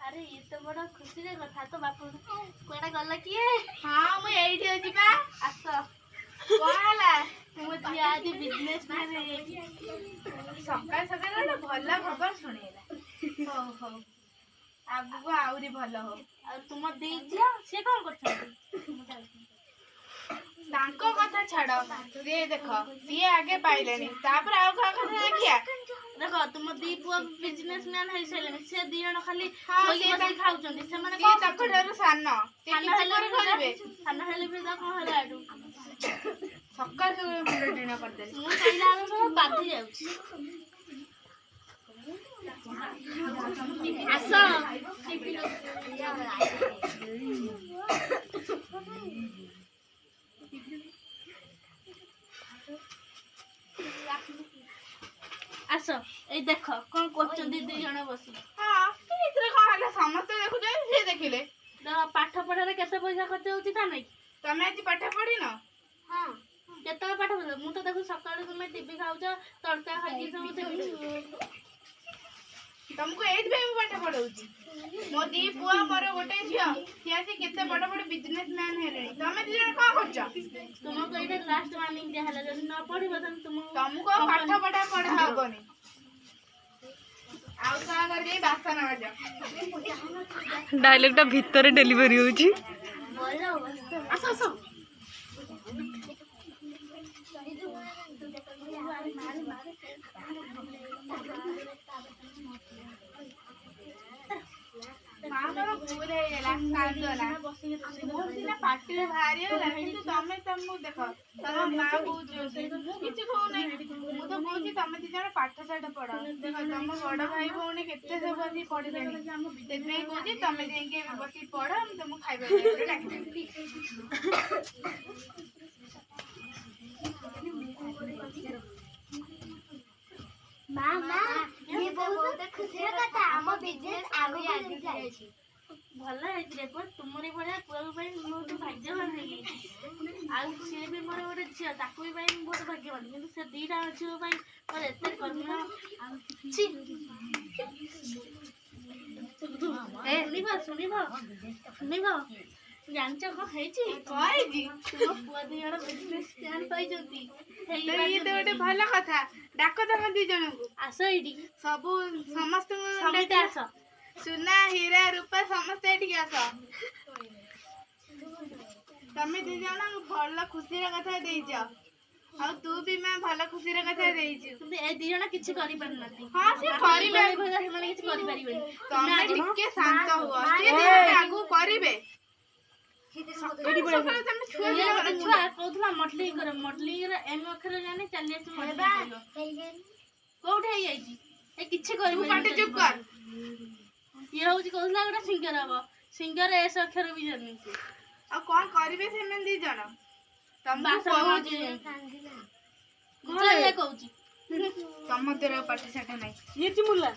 अरे ये तो बड़ा खुशी रे कथा तो बापू कोड़ा गला किए। हाँ मु एठी अछि बा आस कोला मो झिया आज बिजनेस मैन है। सकाळ सकाळ गोटे भल खबर शुणेला हो हो आगु आउरी भल हो और तुम दी झिया से कौन करछन तांको कथा छाड़ रे देख सी आगे पाइलेनी तापर आउ का कथा देखिया देखो तुम दी पुआ बिजनेसमैन है सेले से दी जण खाली हाँ, सोई से बसी खाउचंदी से माने सी ताको डर सान से खाना किछ हेले कर करबे खाना हेले भी दा कोन हला आडू सकाळ सकाळ मुंड टिना कर देली मु कहिला आलो तो बाधी जाउची आसो आसो ए देख कोन करचंदी दी जण बसी हां इतरे कोन हला समस्त देखु जे से देखिले द पाठ पढारे केते पैसा खर्च होउची ता नै तमे आज पाठ पढी न हां केते पाठ पढ मु तो देखु सकाळ तुमे टीवी खाउछ तड़का खाई सब देखु तुमको एज पे पाठ पढौची मो दी पुआ मोर गोटे झियो सियासी केते बड़ बड़ बिजनेसमैन हेले तमे दी जण का करछ तुमको एटा लास्ट वार्निंग दे हला जदी न पढिबो त तुमको पाठ पढ़ा हबनी आउ का कर जे बासन बाजा डायलॉग टा भीतर डेलीवरी होची आसो आसो मामर पूरे हेला कांदला मोसिना पार्टी रे भारी होला किंतु तमे तमु देखो तम मां कहू किछ कहू नै मु तो कहू तमे दी जण पाठ साठ पढो देखो तम बड़ भाई भौणी केते सब बसी पढिलेनी तेबे कहू तमे जेंके बसी पढो हम तुम खाइबे रे डाकी मामा ये बहुत खुशी कथा हम बिजनेस आगे आगे जाय छी भला है रे पर तुमरे बड़ा पुआ भाई बहुत भाग्यवान है गई आ से भी मोर गोटे झिया ताकू भी भाई बहुत भाग्यवान किंतु से दीटा झियो भाई और एते करुणा छी ए सुनिबा जानच को है छी कहि जी तुम पुआ दी जण बिजनेस प्लान पाई जंती तो ये तो गोटे भल कथा डाक तमे दी जण को आसो इडी सब समस्त समिति आसो सुना हीरा रूपा समस्त एठी आस तमे दी जण भल खुशी रे कथा देइछ आ तू भी मैं भल खुशी रे कथा देइछ तुम ए दी जण किछ करि परनाती हां से करिबे माने किछ करि परिबे तमे टिके शांत हुआ से दी आगु करिबे एडी बडे तमे छुआ कहथला मटली रे एम अखर जाने 40 हेबा कोठे आइ आइजी ए किछ करि तू काटे चुप कर ये होची कहथला गोटा सिंगर हबो सिंगर एस अखर भी जानि आ कोन करिबे से दी जण तमे कहूची कोले कहूची तम तेरा पाठ साठ नै ये चिमुल्ला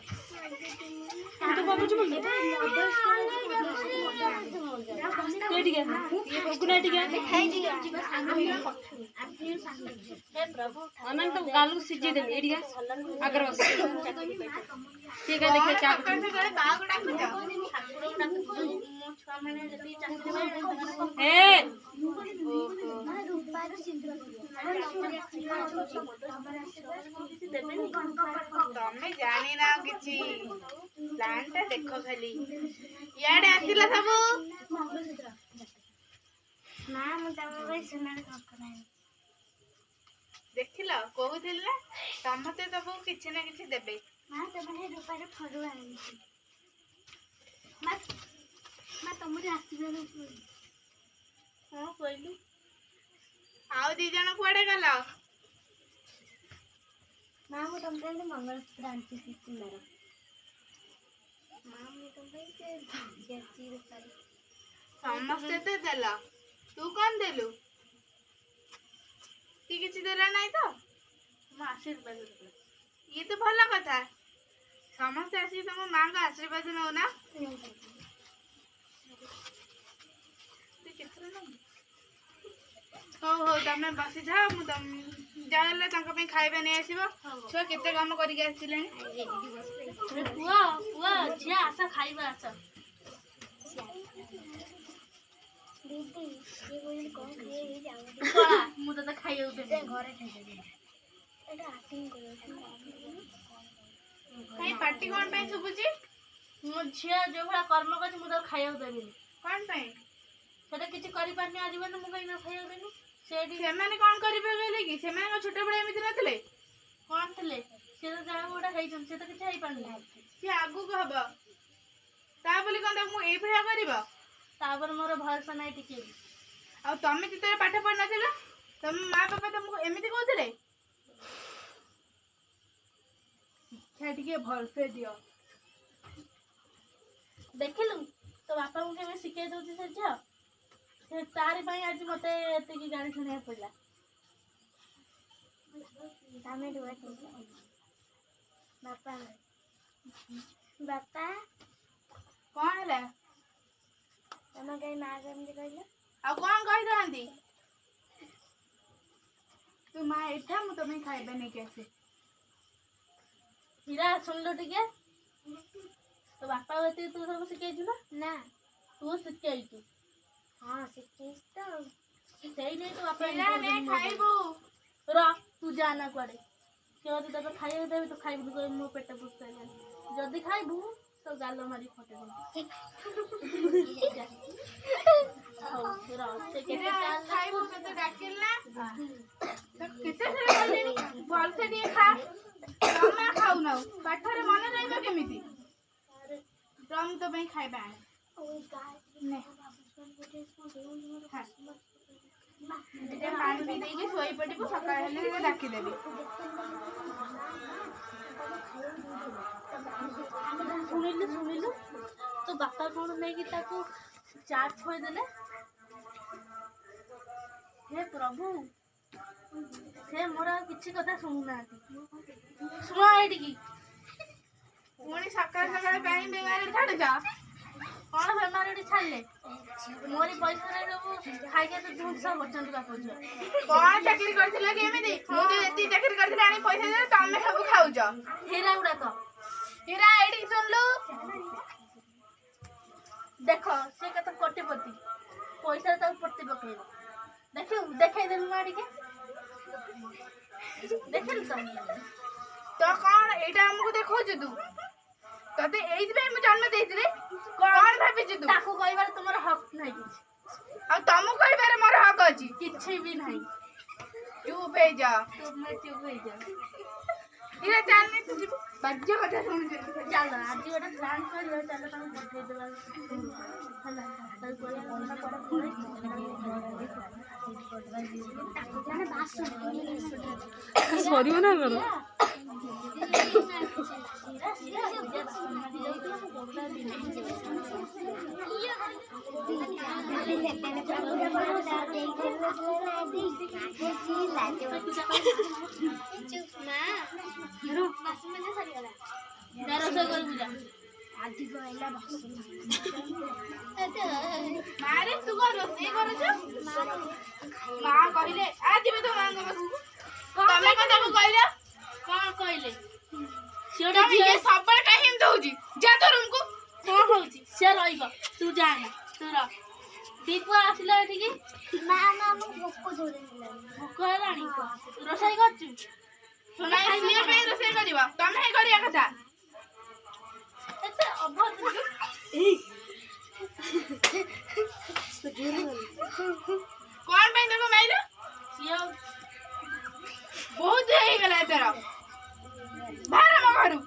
तो बाबू चिमुल्ला टेडी गया ये गुनाटी गया हे प्रभु अनंत तो गालू सिजी दे एडिया अगर बस ठीक है देखिए क्या से बाग डाकुछ ठाकुर डाक मो छुआ माने जति चाकरी बाई ए रूपार सिंदूर तमे जानी ना किछि प्लान ता देखो खाली याडे आतिला सब ना मु तम भाई सुनार ककना देखिला कहूथिल ना तमते सब किछि ना किछि देबे मां तमने रूपार फरु आनी मां तमरे आशीर्वाद हां कहलु आउ दी जण कुआडे गला मां मु तमरे मंगल क्रांति सुंदर मां मु तम भाई से जैसी रूपार समस्त ते देला तू कोन देलु की किछि देला नाही तो म आशीर्वाद ये तो भल कथा समस्त आसी तम मां का आशीर्वाद नौ ना तू कितरा ना ହଉ ତମେ ବସିଥାଅ ମୁଁ ଯାହା ହେଲେ ତାଙ୍କ ପାଇଁ ଖାଇବା ନେଇ ଆସିବ। ଛୁଆ କେତେ କାମ କରିକି ଆସିଲେଣି। ପୁଅ ପୁଅ ଝିଅ ଆସ ଖାଇବା ଆସ। ଦିଦି ଇଏ କହିଲେ କଣ ଖାଇବେ ଯାଉନି ପଳା, ମୁଁ ତତେ ଖାଇବାକୁ ଦେବି। ଘରେ ଖାଇଦେବି ଏଟା ଆକ୍ଟିଂ କରୁଛି କାଇଁ ପାଟି କଣ ପାଇଁ ଶୁଭୁଛି? ମୋ ଝିଅ ଯୋଉ ଭଳିଆ କର୍ମ କରିଛି ମୁଁ ତାକୁ ଖାଇବାକୁ ଦେବିନି। କଣ ପାଇଁ? ସେଟା କିଛି କରିପାରୁନି ଆଜି ପର୍ଯ୍ୟନ୍ତ, ମୁଁ କାହିଁକି ଖାଇବାକୁ ଦେବି? ସେଠି ସେମାନେ କଣ କରିବେ କହିଲେ କି? ସେମାନେ କଣ ଛୋଟବେଳେ ଏମିତି ନଥିଲେ? କଣ ଥିଲେ? ସେ ତ ଯାହା ଗୋଟେ ହେଇଛନ୍ତି, ସେ ତ କିଛି ହେଇପାରୁନି। ସିଏ ଆଗକୁ ହବ ତା ବୋଲି କଣ ତାକୁ ଏଇଭଳିଆ କରିବ? ତାପରେ ମୋର ଭରସା ନାହିଁ ଟିକେ ବି। ଆଉ ତମେ ଯେତେବେଳେ ପାଠ ପଢି ନଥିଲ ତମ ମା ବାପା ତମକୁ ଏମିତି କହୁଥିଲେ? ଶିକ୍ଷା ଟିକେ ଭଲସେ ଦିଅ। ଦେଖିଲୁ ତୋ ବାପାଙ୍କୁ କେବେ ଶିଖେଇ ଦଉଛି ସେ ଝିଅ? ସେ ତାରି ପାଇଁ ଆଜି ମତେ ଏତିକି ଗାଳି ଶୁଣିବାକୁ ପଡିଲା। ଆମେ ରୁଆ ବାପା ବାପା କଣ ହେଲା? ତମ କାହିଁ ମା କେମିତି କହିଲ? ଆଉ କଣ କହିଥାନ୍ତି? ତୁ ମା ଏଇଠା ମୁଁ ତମ ପାଇଁ ଖାଇବା ନେଇକି ଆସେ। ହୀରା ଶୁଣିଲୁ ଟିକେ, ତୋ ବାପା ଏତିକି ତୁ ସବୁ ଶିଖେଇଛୁ ନା? ନା ତୁ ଶିଖେଇଛୁ। ହଁ ଶିଖିଛି ତ ସେଇ ନେଇ ତୋ ବାପା ପିଲା ନେ ଖାଇବୁ। ର ତୁ ଯା ନା କୁଆଡେ। କିଏ ଯଦି ତତେ ଖାଇବାକୁ ଦେବି ତୁ ଖାଇବୁନି, କହିବୁ ମୋ ପେଟ ପୁରି ସାରିଲାଣି। ଯଦି ଖାଇବୁ ତ ଗାଲ ମାରି ଫଟେଇ ଦେବି। ହଉ ର ସେ କେତେ ଖାଇବୁ ତତେ ଡାକିଲି ନା? କେତେ ଥର କହିଲିଣି ଭଲସେ ଟିକେ ଖା। ଜମା ଖାଉନାଉ, ପାଠରେ ମନେ ରହିବ କେମିତି? ମୁଁ ତୋ ପାଇଁ ଖାଇବା ଆଣେ। ନେ। ଖା। ଟିକେ ପାଣି ପିଇ ଦେଇକି ଶୋଇ ପଡିବୁ, ସକାଳ ହେଲେ ଟିକେ ଡାକିଦେବି। ଶୁଣିଲୁ ଶୁଣିଲୁ ତୋ ବାପା କଣ ନେଇକି ତାକୁ ଚାଟ ଖୋଇଦେଲେ? ହେ ପ୍ରଭୁ, ସେ ମୋର ଆଉ କିଛି କଥା ଶୁଣୁନାହାନ୍ତି। ଶୁଣ ଏଇଠିକି। ପୁଣି ସକାଳ ସକାଳ କାହିଁ ବେମାରରେ ଛାଡୁଛ? କଣ ବେମାର ଏଠି ଛାଡ଼ିଲେ? ମୋରି ପଇସାରେ ସବୁ ଖାଇକି ତ ଧ୍ୱଂସ କରୁଛନ୍ତି ବାପ ଝିଅ। କଣ ଚାକିରି କରିଥିଲ କି ଏମିତି? ମୁଁ ଯୋଉ ଯେତିକି ଚାକିରି କରିଥିଲି ଆଣି ପଇସା ଦେଲେ ତମେ ସବୁ ଖାଉଛ। ହୀରା ଗୁଡାକ ହୀରା ଏଇଠିକି ଶୁଣିଲୁ। ଦେଖ ସେ କେତେ କୋଟିପତି, ପଇସାରେ ତାକୁ ପୋତି ପକେଇବ। ଦେଖିବୁ ଦେଖେଇଦେଲୁ ନା ଟିକେ, ଦେଖିଲୁ ତ? ତ କଣ ଏଇଟା ଆମକୁ ଦେଖଉଛୁ ତୁ? ତତେ ଏଇଥିପାଇଁ ମୁଁ ଜନ୍ମ ଦେଇଥିଲି? କଣ ଭାବିଛୁ ତୁ? ତାକୁ କହିବାରେ ତୁମର ହକ୍ ନାହିଁ କିଛି। ଆଉ ତମକୁ କହିବାରେ ମୋର ହକ ଅଛି? କିଛି ବି ନାହିଁ। ଚୁପ୍ ହେଇଯା। ତୁମେ ଚୁପ୍ ହେଇଯାଅ। ହୀରା ଚାଲନି ତୁ ଯିବୁ। ବାଜ୍ୟ କଥା ଶୁଣୁଛୁ। ଚାଲ ଆଜି ଗୋଟେ ପ୍ଲାନ୍ କରିବା, ଚାଲ ତାଙ୍କୁ ପଠେଇଦେବା ହେଲା। ତାକୁ କହିବା କୁଆଡେ ପଳେଇଛି। ସରିବ ନା କର? ରୋଷେଇ କରିବୁ ଯା। ଆଜି କହିଲା ମାରେ ତୁ କଣ ରୋଷେଇ କରୁଛୁ? ମା କହିଲେ ଆ ଯିବେ ତୋ ମାଙ୍କ ପାଖକୁ। ତମେ କଣ ତାକୁ କହିଲ? କଣ କହିଲେ? ସିଏ ତମେ ଗୋଟେ ଇଏ ଝିଅ ସବୁବେଳେ କାହିଁ ଏମିତି ହଉଛି? ଯା ତୋ ରୁମକୁ। କଣ ହଉଛି? ସେ ରହିବ, ତୁ ଯାଆନା। ତୁ ରହ। ଦୀପୁ ଆସିଲା ଏଠିକି। ମା ମା ମୁଁ ଭୋକ ଜୋରେ ହେଲାଣି। ଭୋକ ହେଲାଣି? ରୋଷେଇ କରୁଛୁ? ନାଇଁ ସିଏ ପାଇଁ ରୋଷେଇ କରିବ, ତମେ ହିଁ କରିବା କଥା। ଏତେ ଅଭଦ୍ର। କଣ ପାଇଁ ତାକୁ ମାଇଲ? ସିଏ ବହୁତ ହେଇଗଲା ଏଥର। ବାହାର ମୋ ଘରୁ।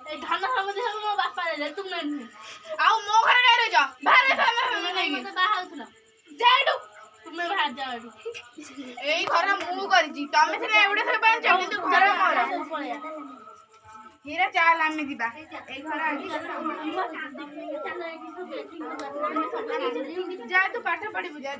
ଏଇ ଧାନ ସମୁଦି ସବୁ ମୋ ବାପା ଦେଲେ, ତୁମେ ନୁହେଁ। ଆଉ ମୋ ଘରେ କାଇଁ ରହିଛ? ବାହାର ତୁମେ ନେଇକି ମତେ ବାହା ହଉଥିଲ। ଯା ଏଠୁ। ତୁମେ ବାହାର ଯାଅ ଏଠୁ। ଏଇ ଘର ମୁଁ କରିଛି, ତମେ ସିନା ଏଗୁଡା ସବୁ ପାଇଛ କିନ୍ତୁ ଘର ମୋର। ପଳେଇଆ। ହୀରା ଚାଲ ଆମେ ଯିବା। ଏଇ ଘର ଯା ତୁ ପାଠ ପଢିବୁ ଯା।